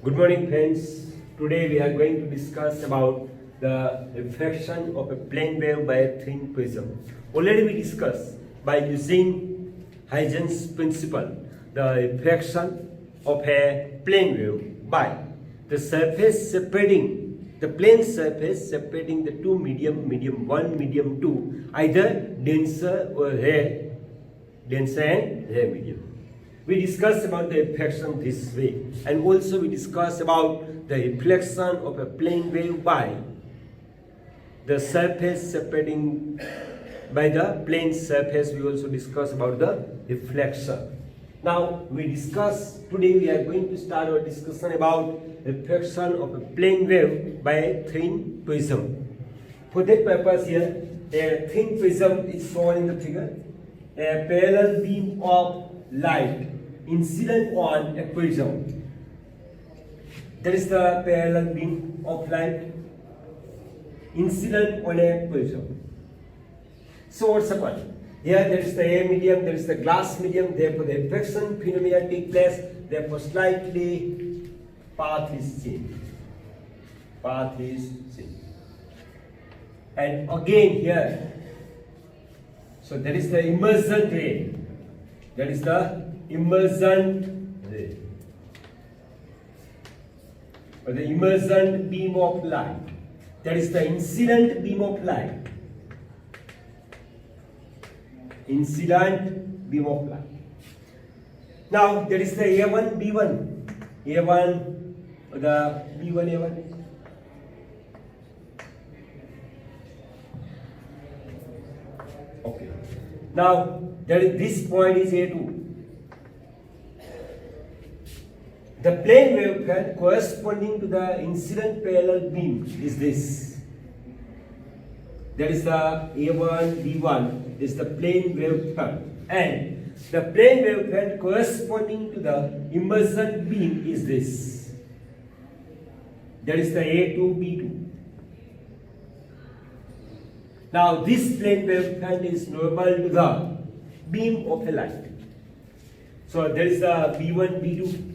Good morning, friends. Today we are going to discuss about the refraction of a plane wave by a thin prism. Already we discussed by using Huygens principle the refraction of a plane wave by the surface separating the plane surface separating the two medium 1, medium 2, either denser or rare, denser and rare medium. We discussed about the refraction this way, and also we discussed about the reflection of a plane wave by the surface separating by the plane surface. We also discussed about the reflection. Now today we are going to start our discussion about refraction of a plane wave by a thin prism. For that purpose here, a thin prism is shown in the figure. A parallel beam of light incident on a prism. That is the parallel beam of light incident on a prism. So what's happened? Here there is the air medium, there is the glass medium, therefore the refraction phenomena take place, therefore slightly path is changed. Path is changed. And again here, so there is the immersion ray. That is the immersion ray. Or the immersion beam of light. That is the incident beam of light. Incident beam of light. Now there is the A1, B1. A1, or the B1, A1. Okay. Now this point is A2. The plane wave front corresponding to the incident parallel beam is this. That is the A1, B1 is the plane wave front, and the plane wave front corresponding to the immersion beam is this. That is the A2, B2. Now this plane wave front is normal to the beam of a light. So there is the B1, B2.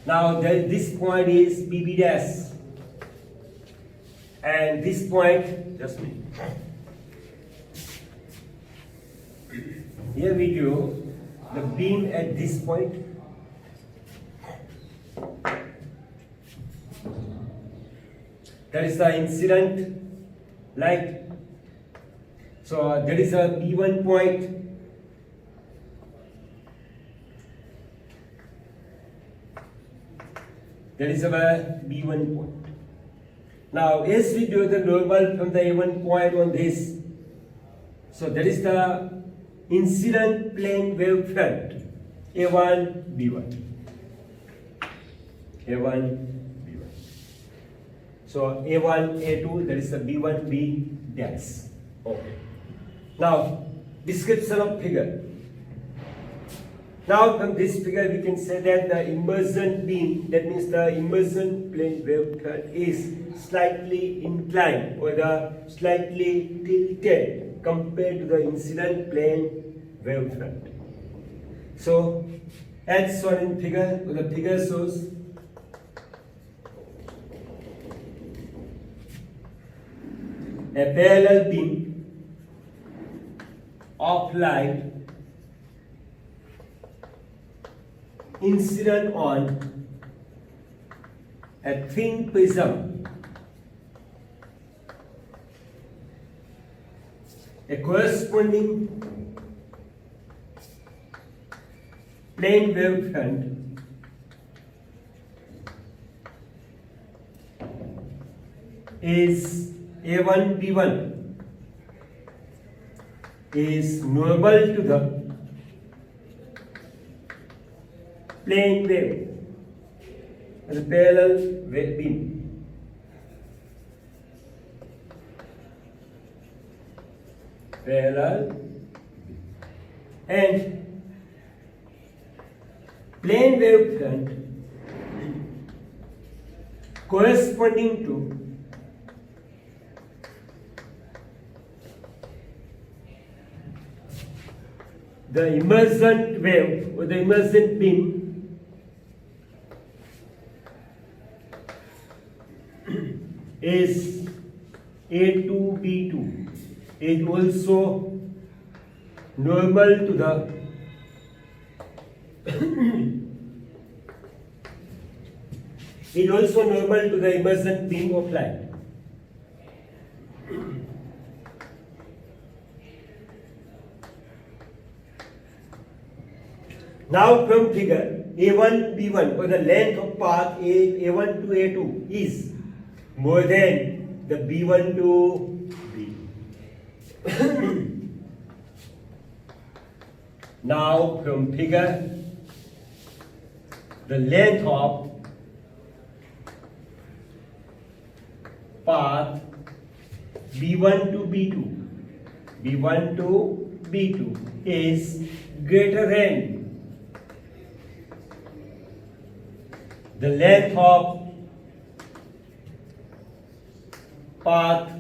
Now this point is BB dash, and this point, just a minute. Here we do the beam at this point. That is the incident light. So there is a B1 point. That is our B1 point. Now, as we do the normal from the A1 point on this, so that is the incident plane wave front, A1, B1. A1, B1. So, A1, A2, that is the B1, B dash. Okay. Now, description of figure. Now from this figure we can say that the immersion beam, that means the immersion plane wave front, is slightly inclined or the slightly tilted compared to the incident plane wave front. So as shown in figure, the figure shows a parallel beam of light incident on a thin prism. A corresponding plane wave front is A1, B1 is normal to the plane wave, the parallel wave beam. Parallel and plane wave front corresponding to the emergent wave or the emergent beam is A2, B2 is also normal to the emergent beam of light. Now from figure, A1, B1 or the length of path A1 to A2 is more than the B1 to B. Now from figure, the length of path B1 to B2 is greater than the length of path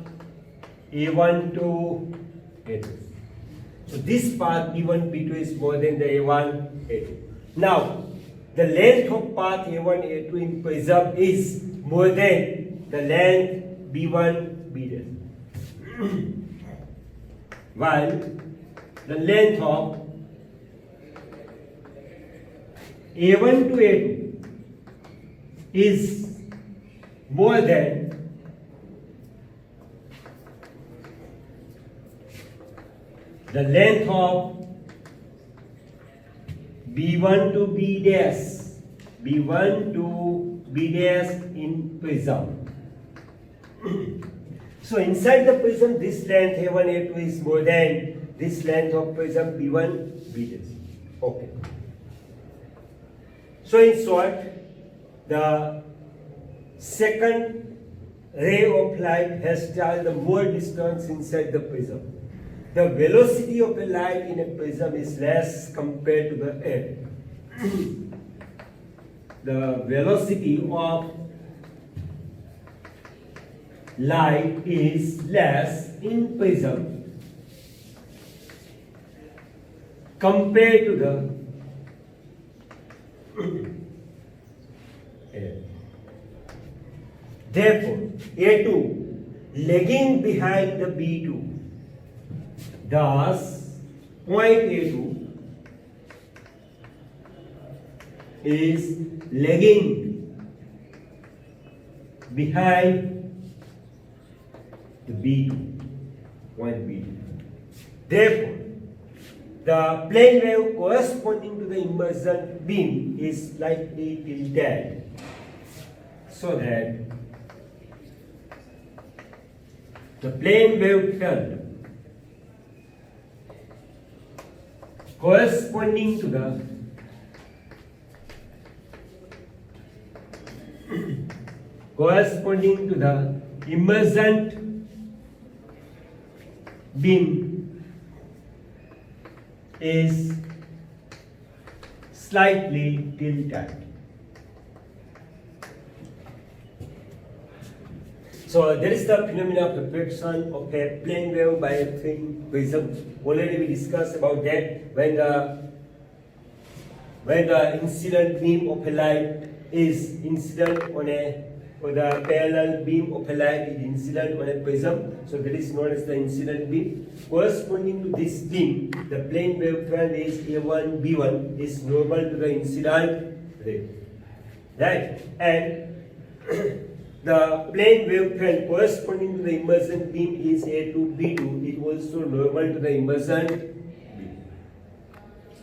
A1 to A2. So this path B1, B2 is more than the A1, A2. Now, the length of path A1, A2 in prism is more than the length B1, B2. While the length of A1 to A2 is more than the length of B1 to B dash, B1 to B dash in prism. So inside the prism, this length A1, A2 is more than this length of prism B1, B dash. Okay. So in short, the second ray of light has traveled the more distance inside the prism. The velocity of a light in a prism is less compared to the air. The velocity of light is less in prism compared to the air. Therefore, A2 lagging behind the B2. Thus, point A2 is lagging behind the B2, point B2. Therefore, the plane wave corresponding to the emergent beam is slightly tilted, so that the plane wave front corresponding to the emergent beam is slightly tilted. So there is the phenomena of refraction of a plane wave by a thin prism. Already we discussed about that when the incident beam of a light is incident on or the parallel beam of a light is incident on a prism. So that is known as the incident beam. Corresponding to this beam, the plane wave front is A1, B1 is normal to the incident ray. Right? And the plane wave front corresponding to the emergent beam is A2, B2 is also normal to the emergent beam.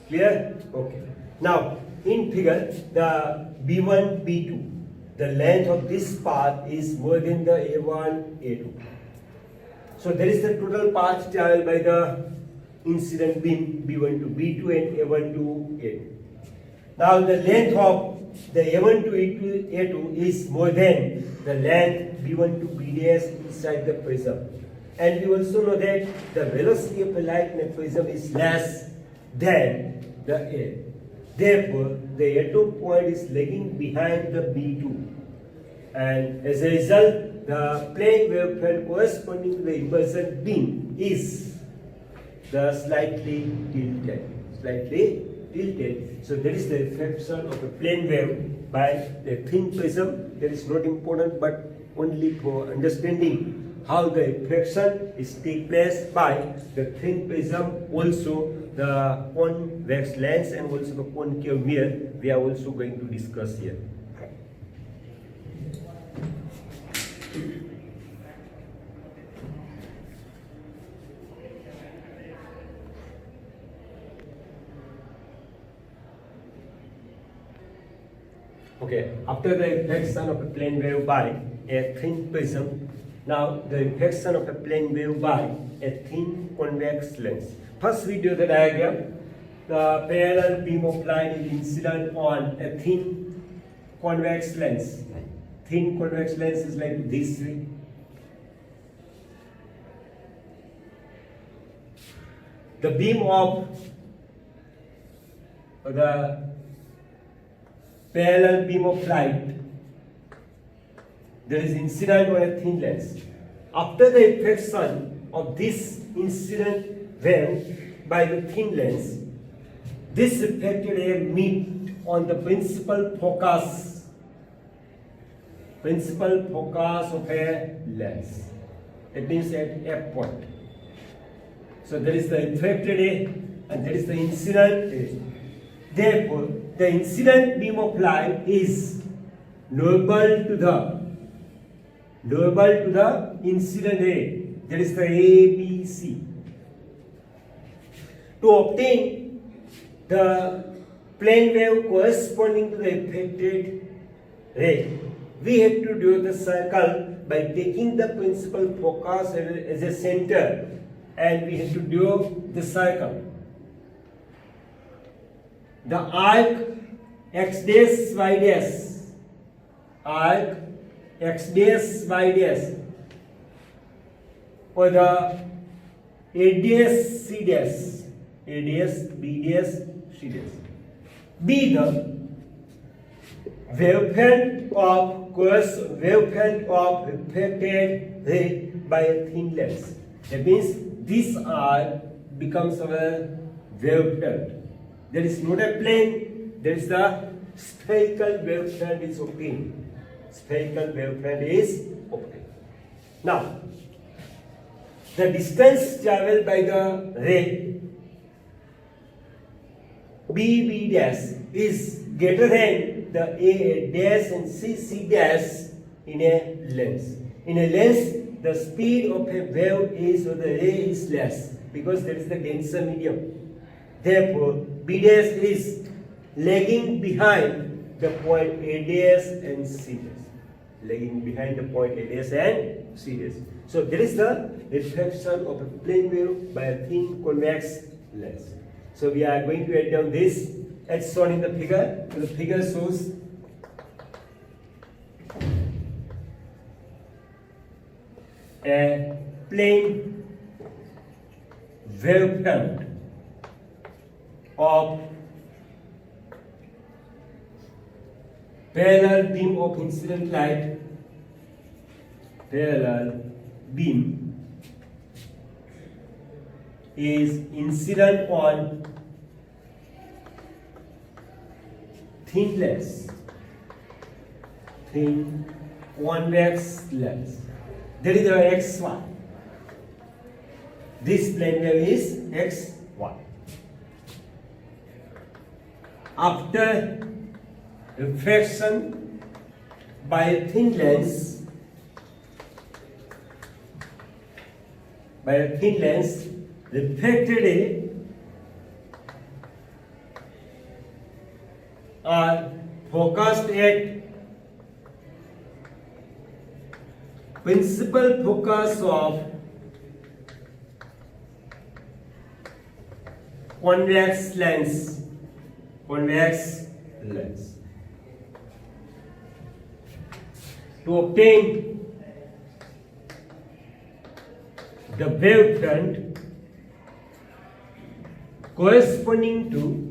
Clear? Okay. Now, in figure, the B1, B2, the length of this path is more than the A1, A2. So there is the total path traveled by the incident beam B1 to B2 and A1 to A2. Now the length of the A1 to A2 is more than the length B1 to B dash inside the prism. And we also know that the velocity of a light in a prism is less than the air. Therefore, the A2 point is lagging behind the B2. And as a result, the plane wave front corresponding to the emergent beam is the slightly tilted. So there is the refraction of a plane wave by the thin prism. That is not important, but only for understanding how the refraction is take place by the thin prism, also the convex lens and also the concave mirror. We are also going to discuss here. Okay, after the reflection of a plane wave by a thin prism, now the reflection of a plane wave by a thin convex lens. First we do the diagram. The parallel beam of light is incident on a thin convex lens. Thin convex lens is like this way. The beam of the parallel beam of light that is incident on a thin lens. After the reflection of this incident wave by the thin lens, this reflected ray meet on the principal focus of a lens. It means at F point. So there is the reflected ray and there is the incident ray. Therefore, the incident beam of light is normal to the incident ray. There is the ABC. To obtain the plane wave corresponding to the reflected ray, we have to do the circle by taking the principal focus as a center, and we have to do the circle. The arc x dash y dash, arc x dash y dash, or the a dash c dash, a dash b dash c dash, be the wavefront of reflected ray by a thin lens. That means this arc becomes our wavefront. There is not a plane, there is the spherical wavefront is obtained. Spherical wavefront is obtained. Now, the distance traveled by the ray B dash is greater than the A dash and C dash in a lens. In a lens, the speed of a wave is or the ray is less because there is the denser medium. Therefore, B dash is lagging behind the point A dash and C dash. Lagging behind the point A dash and C dash. So there is the reflection of a plane wave by a thin convex lens. So we are going to write down this as shown in the figure. So the figure shows a plane wavefront of parallel beam of incident light, parallel beam is incident on thin lens, thin convex lens. There is our x1. This plane wave is x1. After refraction by a thin lens, reflected ray are focused at principal focus of convex lens. To obtain the wavefront corresponding to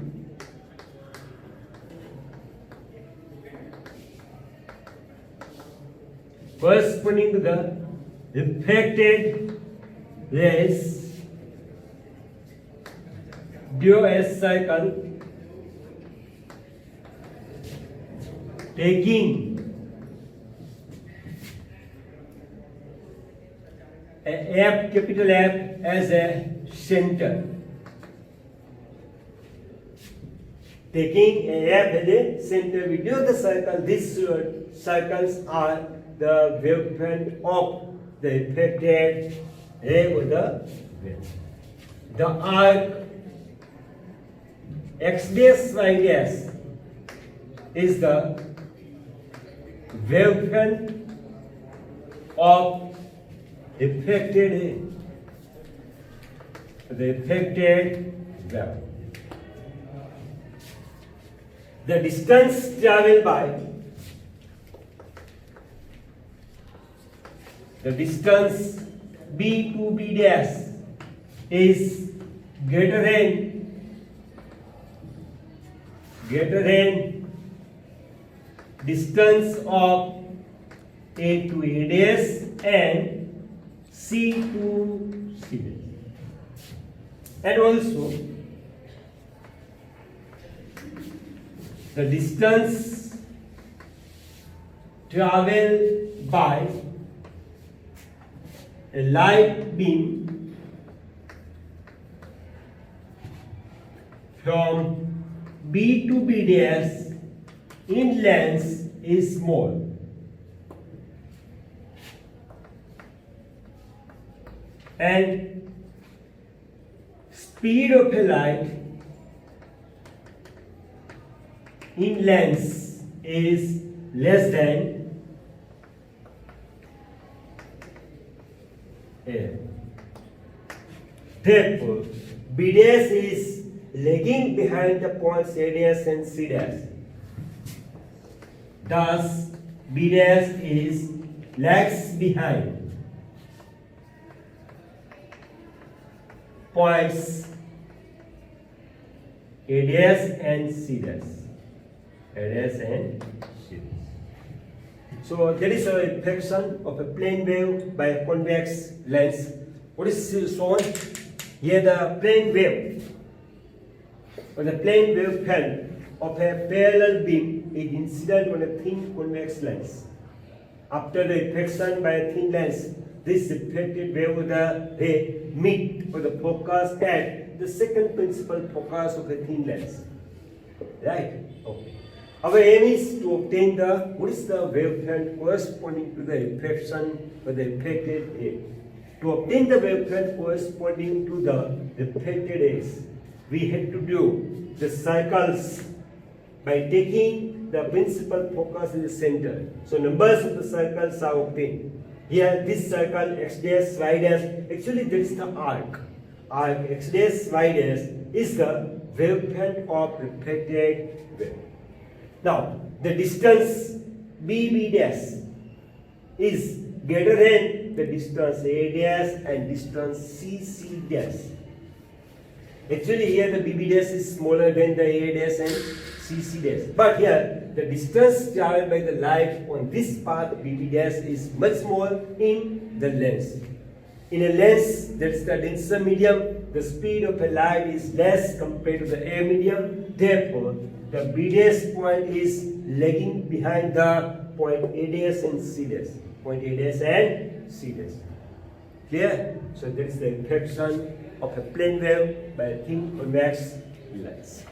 the reflected rays due a cycle taking F, capital F as a center. Taking a F as a center, we do the circle. These circles are the wavefront of the affected ray or the wave. The arc X dash Y dash is the wavefront of affected ray. The affected wave. The distance traveled by the distance B to B dash is greater than distance of A to A dash and C to C dash. And also the distance traveled by a light beam from B to B dash in length is small. And speed of a light in length is less than A. Therefore, B dash is lagging behind the points A dash and C dash. Thus, B dash is lags behind points A dash and C dash. A dash and C dash. So there is a reflection of a plane wave by a convex lens. What is shown here? The plane wave or the plane wave front of a parallel beam is incident on a thin convex lens. After the reflection by a thin lens, this reflected wave of the ray meet or the focus at the second principal focus of a thin lens. Right? Okay. Our aim is to obtain the what is the wavefront corresponding to the reflection or the reflected ray. To obtain the wavefront corresponding to the reflected rays, we had to do the circles by taking the principal focus in the center. So numbers of the circles are obtained. Here this circle X dash Y dash, actually that is the arc. Arc X dash Y dash is the wavefront of reflected wave. Now the distance B dash is greater than the distance A dash and distance C dash. Actually here the B dash is smaller than the A dash and C dash. But here the distance traveled by the light on this path B dash is much more in the lens. In a lens, that's the denser medium, the speed of a light is less compared to the A medium. Therefore, the B dash point is lagging behind the point A dash and C dash. Point A dash and C dash. Clear? So that is the reflection of a plane wave by a thin convex lens.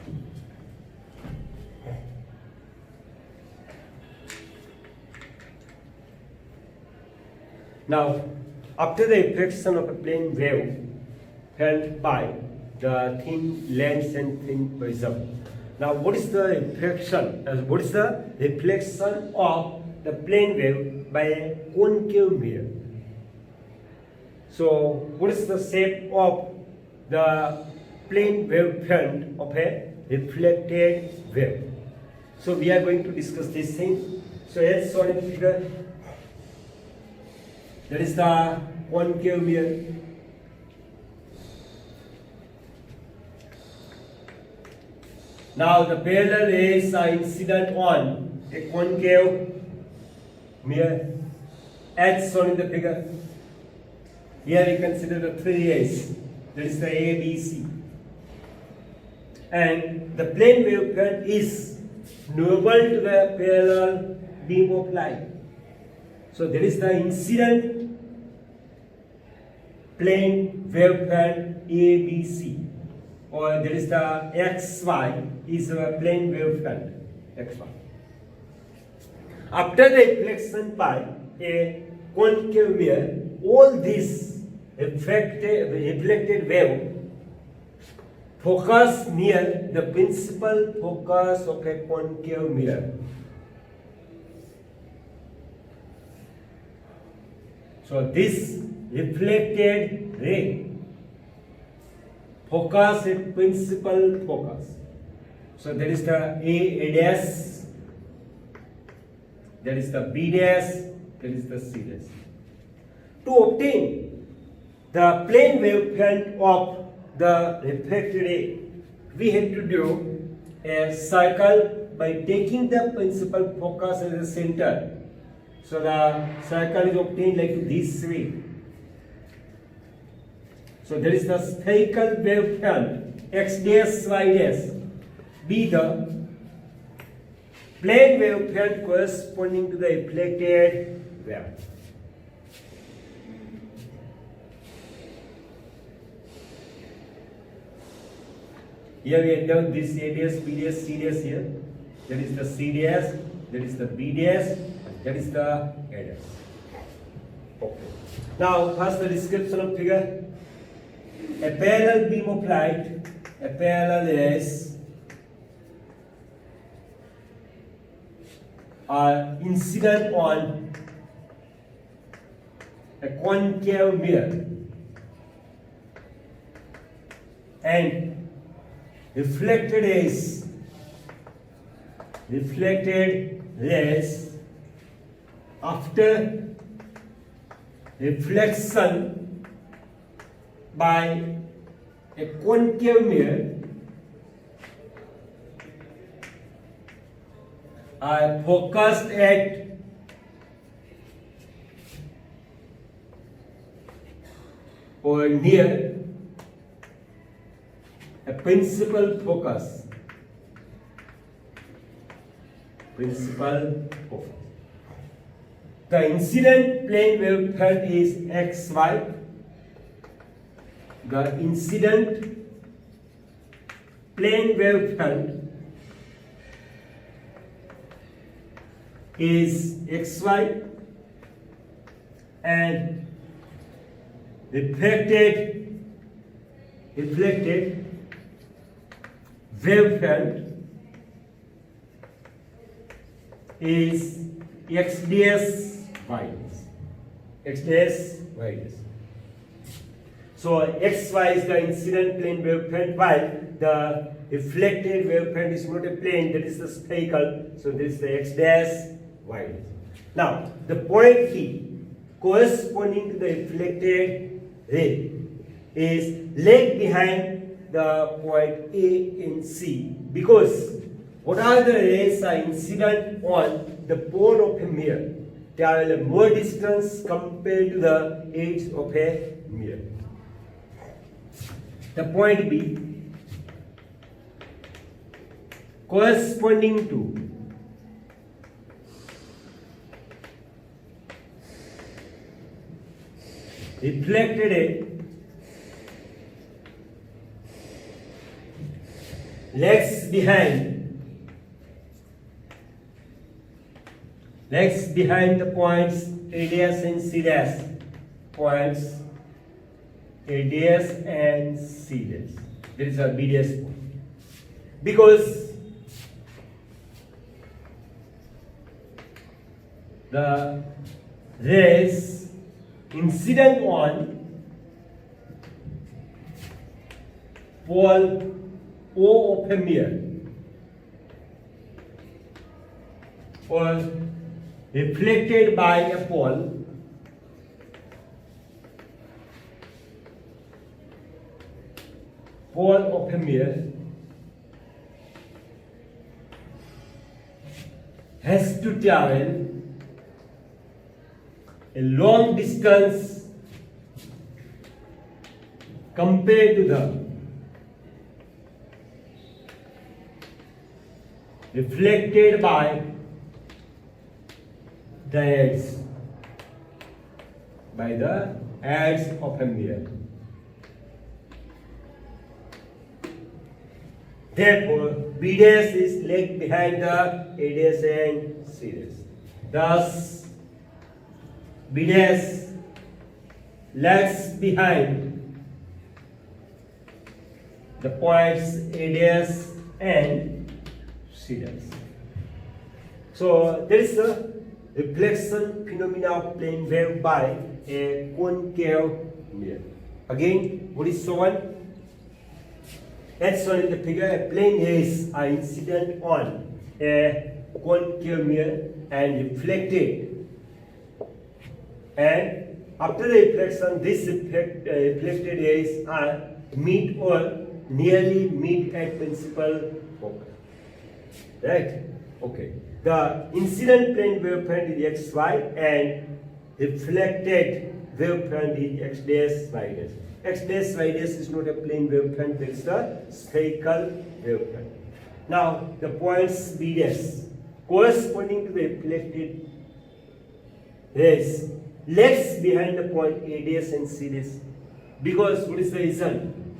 Now, after the reflection of a plane wave held by the thin lens and thin prism. Now, what is the reflection? What is the reflection of the plane wave by a concave mirror? So, what is the shape of the plane wave front of a reflected wave? So, we are going to discuss this thing. So, let's show the figure. That is the concave mirror. Now the parallel rays are incident on a concave mirror as shown in the figure. Here we consider the three rays. That is the A, B, C. And the plane wave front is normal to the parallel beam of light. So there is the incident plane wavefront ABC, or there is the XY is a plane wavefront XY. After the reflection by a concave mirror, all these reflected wave focus near the principal focus of a concave mirror. So this reflected ray focus at principal focus. So there is the A dash, there is the B dash, there is the C dash. To obtain the plane wavefront of the reflected ray, we have to do a circle by taking the principal focus as the center. So the circle is obtained like this way. So there is the spherical wavefront X dash Y dash be the plane wavefront corresponding to the reflected wave. Here we have done this A dash, B dash, C dash here. There is the C dash, there is the B dash, that is the A dash. Okay. Now, first the description of figure. A parallel beam of light, a parallel rays are incident on a concave mirror and reflected rays after reflection by a concave mirror are focused at or near a principal focus. The incident plane wavefront is XY. The incident plane wavefront is XY and reflected wavefront is X dash Y dash. So XY is the incident plane wavefront, while the reflected wavefront is not a plane, that is the spherical. So this is the X dash Y dash. Now the point P corresponding to the reflected ray is lagged behind the point A and C, because what are the rays are incident on the pole of a mirror? They are more distance compared to the edge of a mirror. The point B corresponding to reflected ray lags behind the points A dash and C dash, points A dash and C dash. There is a B dash point, because the rays incident on pole O of a mirror or reflected by a pole of a mirror has to travel a long distance compared to the reflected by the edge. by the edge of a mirror. Therefore, B dash is lagged behind the A dash and C dash. Thus, B dash lags behind the points A dash and C dash. So, there is a reflection phenomena of plane wave by a concave mirror. Again, what is shown? As shown in the figure, a plane rays are incident on a concave mirror and reflected. And after the reflection, this reflected rays are meet or nearly meet at principal focus. Right? Okay. The incident plane wavefront is xy and reflected wavefront is x dash y dash. X dash y dash is not a plane wavefront, it is the spherical wavefront. Now the points B dash corresponding to the reflected rays lags behind the point A dash and C dash. Because what is the reason?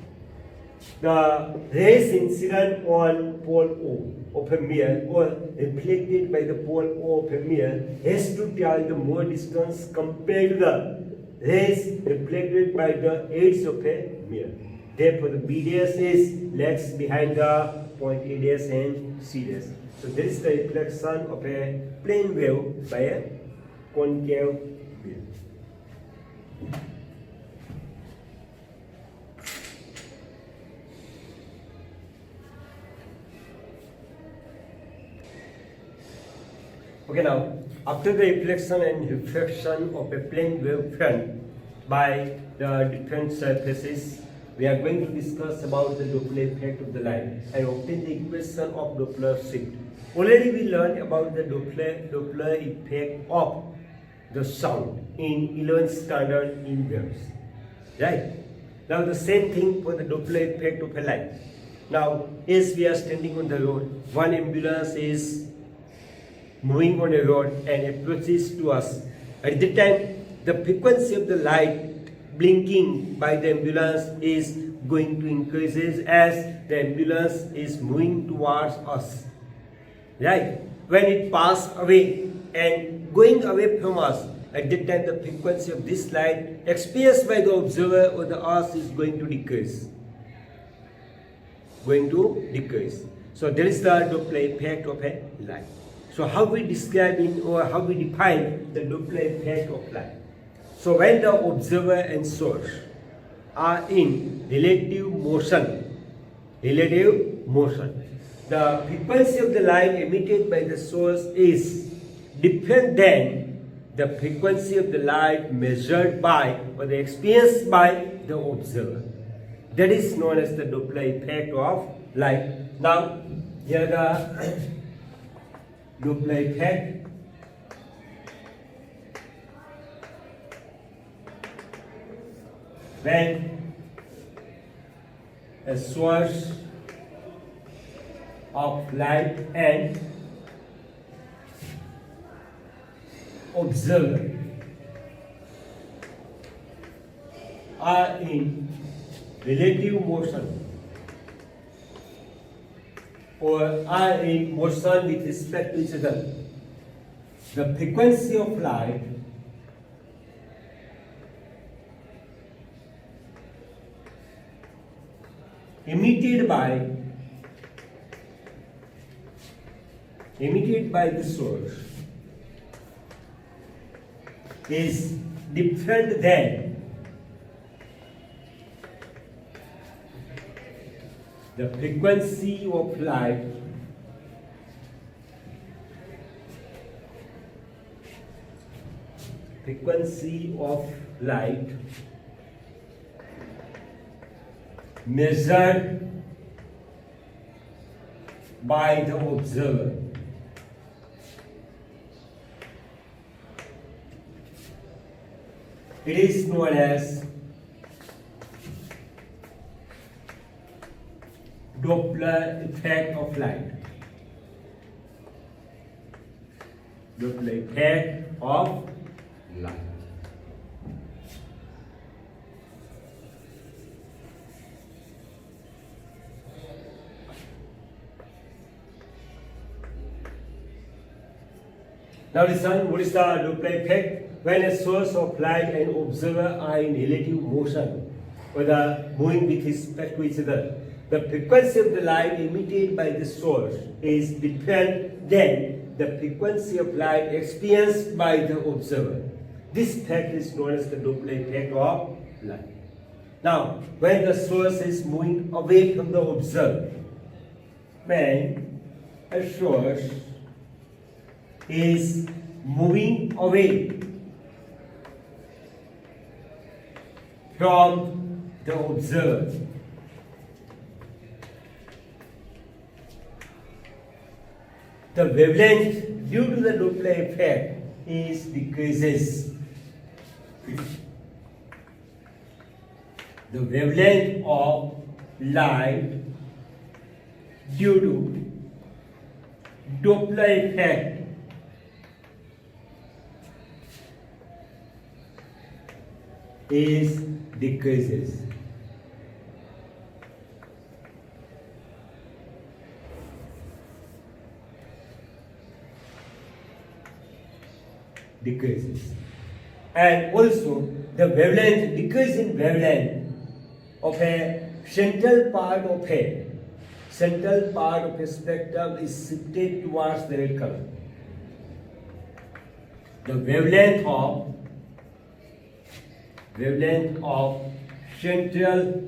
The rays incident on pole O of a mirror or reflected by the pole O of a mirror has to travel the more distance compared to the rays reflected by the edge of a mirror. Therefore, the B dash is lags behind the point A dash and C dash. So, this is the reflection of a plane wave by a concave mirror. Okay, now after the reflection and refraction of a plane wave front by the different surfaces, we are going to discuss about the Doppler effect of the light and obtain the equation of Doppler shift. Already we learned about the Doppler effect of the sound in 11th standard in waves. Right? Now the same thing for the Doppler effect of a light. Now as we are standing on the road, one ambulance is moving on a road and approaches to us. At the time, the frequency of the light blinking by the ambulance is going to increase as the ambulance is moving towards us. Right? When it passes away and going away from us, at that time the frequency of this light experienced by the observer or the earth is going to decrease. So there is the Doppler effect of a light. So how we describe it or how we define the Doppler effect of light? So when the observer and source are in relative motion, the frequency of the light emitted by the source is different than the frequency of the light measured by or the experienced by the observer. That is known as the Doppler effect of light. Now here the Doppler effect when a source of light and observer are in relative motion or are in motion with respect to each other. The frequency of light emitted by the source is different than the frequency of light measured by the observer. It is known as Doppler effect of light. Doppler effect of light. Now listen, what is the Doppler effect? When a source of light and observer are in relative motion, or the moving with respect to each other, the frequency of the light emitted by the source is different than the frequency of light experienced by the observer. This fact is known as the Doppler effect of light. Now, when the source is moving away from the observer, when a source is moving away from the observer, the wavelength due to the Doppler effect is decreases. The wavelength of light due to Doppler effect is decreases. Decreases. And also the wavelength, decrease in wavelength of a central part of a spectrum is shifted towards the red color. The wavelength of central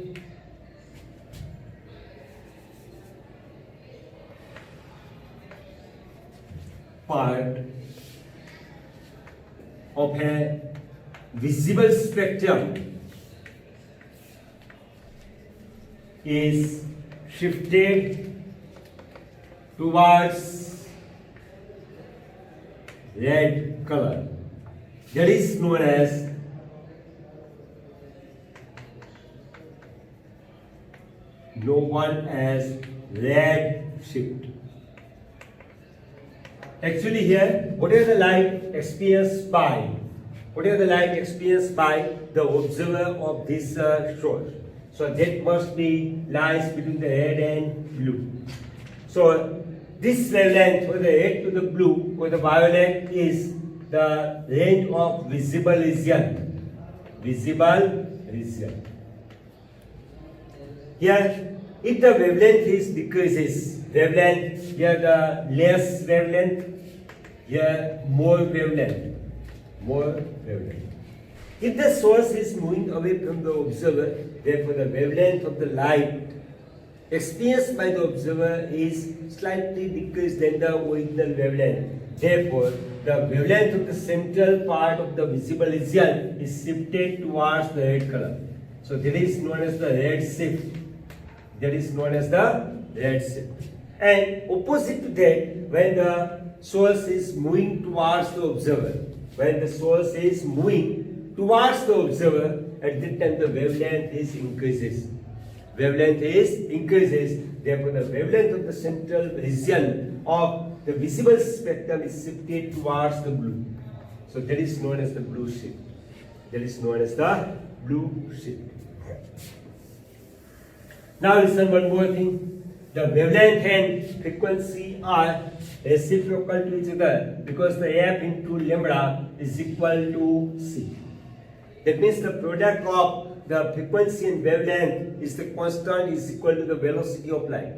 part of a visible spectrum is shifted towards red color. That is known as red shift. Actually here, whatever the light experienced by the observer of this source, so that must be lies between the red and blue. So this wavelength, or the red to the blue or the violet, is the range of visible region. Here, if the wavelength is decreases, here the less wavelength, here more wavelength. If the source is moving away from the observer, therefore the wavelength of the light experienced by the observer is slightly decreased than the original wavelength. Therefore, the wavelength of the central part of the visible region is shifted towards the red color. So that is known as the red shift. And opposite to that, when the source is moving towards the observer, at that time the wavelength is increases. Therefore, the wavelength of the central region of the visible spectrum is shifted towards the blue. So that is known as the blue shift. Now listen one more thing. The wavelength and frequency are reciprocal to each other because the f into lambda is equal to c. That means the product of the frequency and wavelength is the constant is equal to the velocity of light.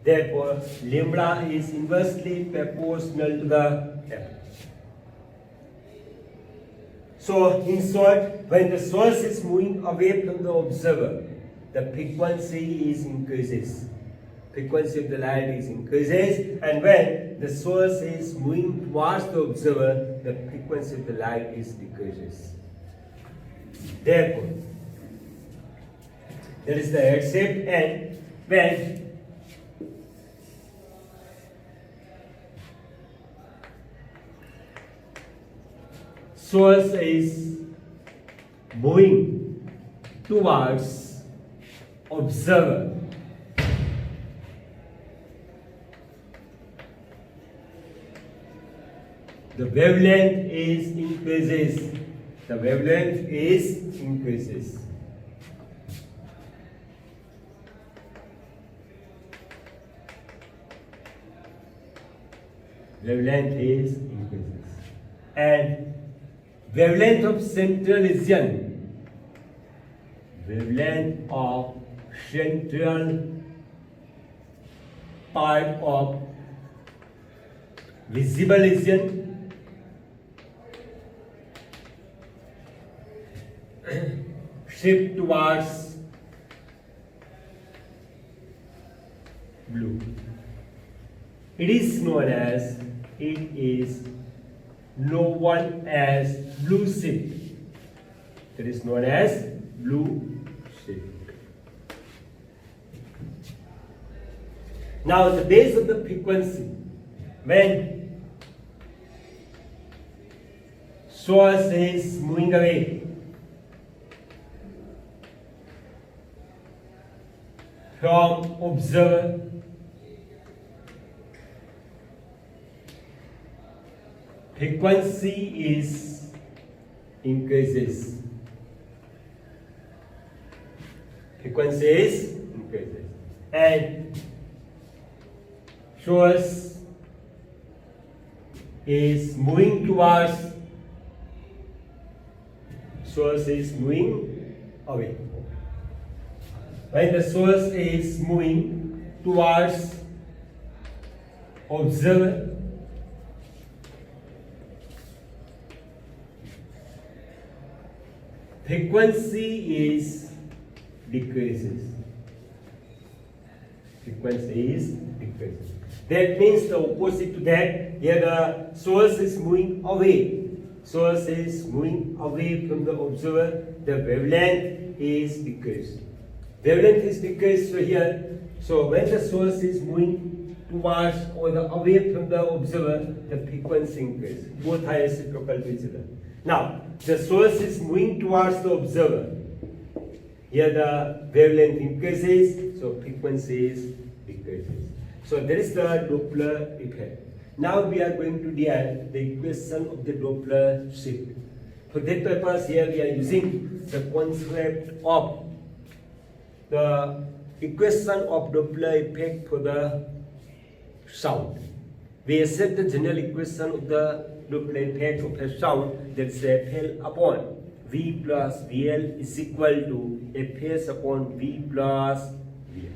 Therefore, lambda is inversely proportional to the f. So, in short, when the source is moving away from the observer, the frequency of the light is increases, and when the source is moving towards the observer, the frequency of the light is decreases. Therefore, that is the red shift, and when source is moving towards observer, the wavelength is increases. Wavelength is increases. and wavelength of central region, wavelength of central part of visible region, shift towards blue. It is known as blue shift. It is known as blue shift. Now the base of the frequency, when source is moving away from observer, frequency is increases. Frequency is increases. And source is moving towards, source is moving away. When the source is moving towards observer, frequency is decreases. Frequency is decreases. That means the opposite to that. Here the source is moving away. Source is moving away from the observer. The wavelength is decreased. Wavelength is decreased. So here, so when the source is moving towards or away from the observer, the frequency increases. Both are reciprocal to each other. Now, the source is moving towards the observer. Here the wavelength increases, so frequency is decreases. So that is the Doppler effect. Now we are going to deal the equation of the Doppler shift. For that purpose, here we are using the concept of the equation of Doppler effect for the sound. We accept the general equation of the Doppler effect of a sound, that is FL upon V plus VL is equal to Fs upon V plus Vs.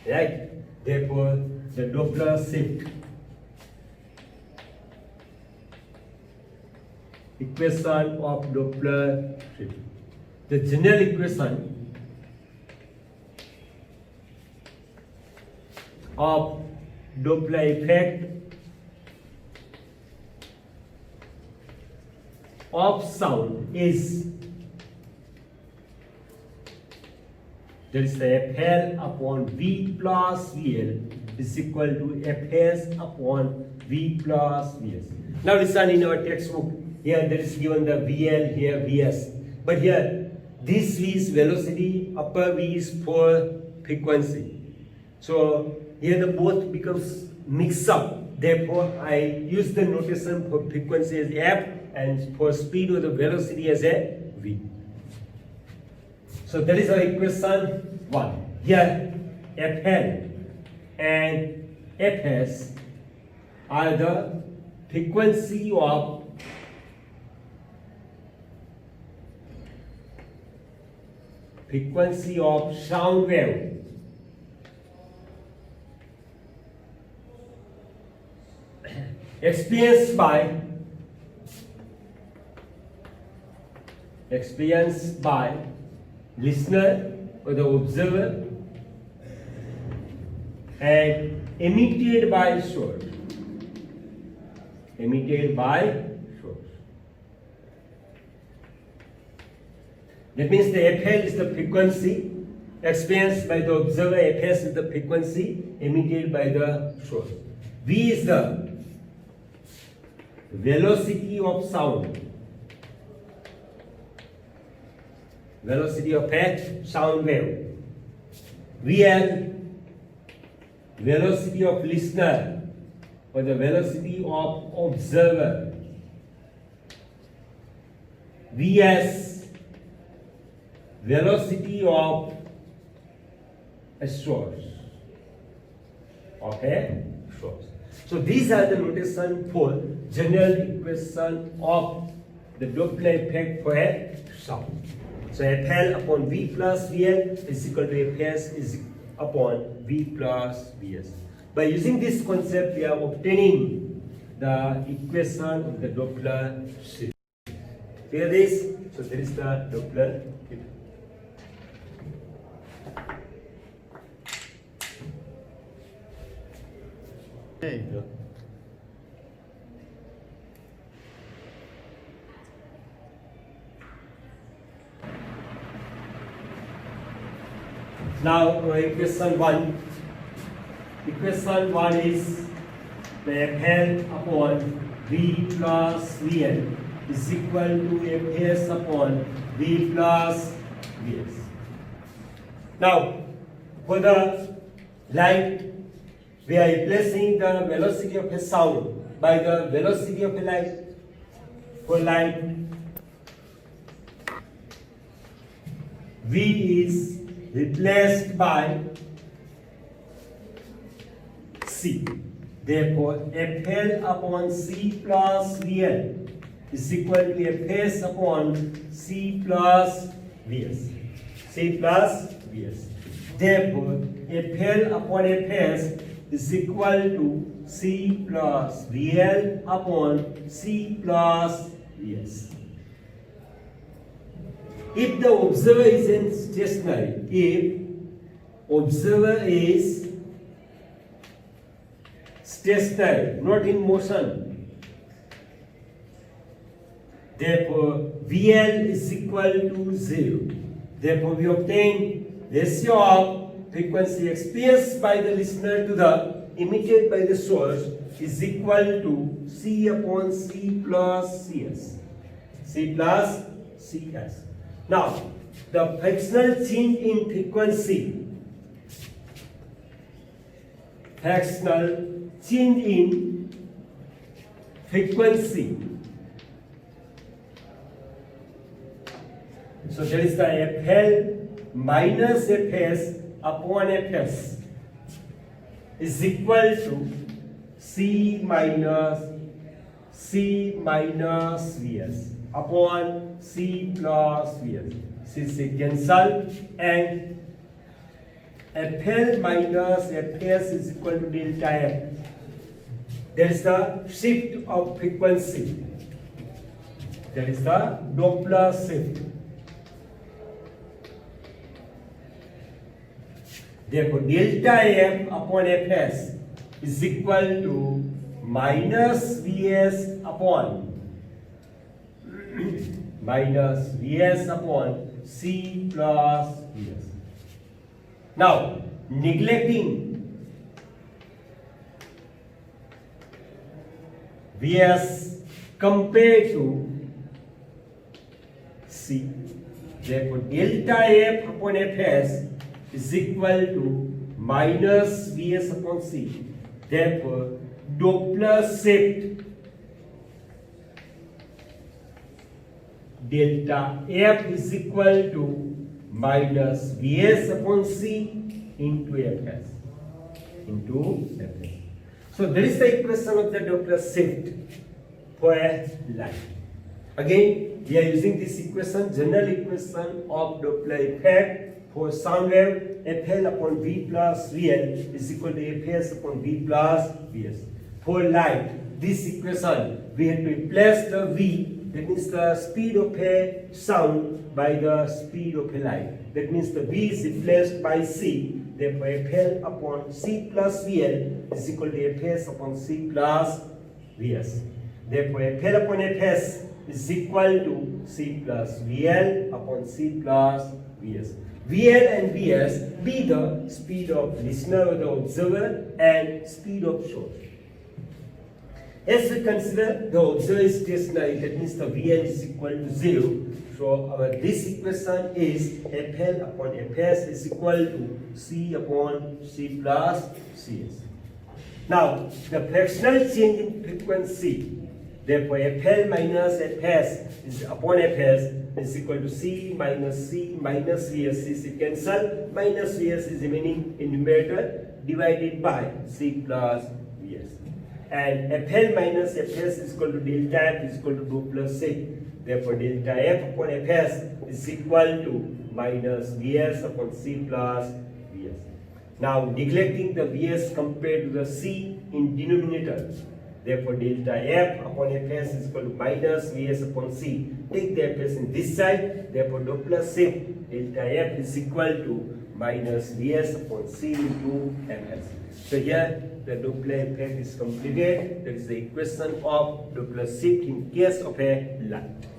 Right? Therefore, the Doppler shift equation of Doppler shift. The general equation of Doppler effect of sound is, that is the FL upon V plus VL is equal to Fs upon V plus Vs. Now listen, in our textbook, here there is given the VL, here Vs. But here, this V is velocity, upper V is for frequency. So here the both becomes mixed up. Therefore, I use the notation for frequency as F and for speed or the velocity as a V. So that is our equation 1. Here FL and Fs are the frequency of sound wave experienced by listener or the observer and emitted by source. That means the FL is the frequency experienced by the observer, Fs is the frequency emitted by the source. V is the velocity of sound. Velocity of a sound wave. VL, velocity of listener or the velocity of observer. Vs, velocity of a source. Okay? Source. So these are the notation for general equation of the Doppler effect for a sound. So FL upon V plus VL is equal to FS is upon V plus Vs. By using this concept, we are obtaining the equation of the Doppler shift. Clear this? So there is the Doppler effect. Okay. Now equation 1. Equation 1 is the FL upon V plus VL is equal to FS upon V plus Vs. Now for the light, we are replacing the velocity of a sound by the velocity of a light. For light, V is replaced by C. Therefore, FL upon C plus VL is equal to FS upon C plus Vs. C plus Vs. Therefore, FL upon Fs is equal to C plus VL upon C plus Vs. If the observer is stationary, if observer is stationary, not in motion, therefore VL is equal to 0. Therefore we obtain ratio of frequency experienced by the listener to the emitted by the source is equal to C upon C plus Cs. C plus Cs. Now, the fractional change in frequency, fractional change in frequency. So there is the FL minus Fs upon Fs is equal to C minus Vs upon C plus Vs. C cancel and FL minus Fs is equal to delta F. There is the shift of frequency. There is the Doppler shift. Therefore, delta F upon Fs is equal to minus Vs upon C plus Vs. Now, neglecting Vs compared to C, therefore delta F upon Fs is equal to minus Vs upon C. Therefore, Doppler shift delta F is equal to minus Vs upon C into Fs. So there is the equation of the Doppler shift for a light. Again, we are using this equation, general equation of Doppler effect for sound wave. FL upon V plus VL is equal to Fs upon V plus Vs. For light, this equation, we have to replace the V, that means the speed of a sound, by the speed of a light. That means the V is replaced by C. Therefore, FL upon C plus VL is equal to Fs upon C plus Vs. Therefore, FL upon Fs is equal to C plus VL upon C plus Vs. VL and Vs be the speed of listener or the observer and speed of source. As we consider the observer is stationary, that means the VL is equal to 0. So this equation is FL upon Fs is equal to C upon C plus Cs. Now, the fractional change in frequency, therefore FL minus Fs is upon Fs is equal to C minus Vs. C cancel, minus Vs is remaining in numerator divided by C plus Vs. and FL minus Fs is equal to delta F is equal to Doppler shift. Therefore, delta F upon Fs is equal to minus Vs upon C plus Vs. Now, neglecting the Vs compared to the C in denominator. Therefore, delta F upon Fs is equal to minus Vs upon C. Take the Fs in this side. Therefore, Doppler shift delta F is equal to minus Vs upon C into Fs. So here the Doppler effect is completed. That is the equation of Doppler shift in case of a light.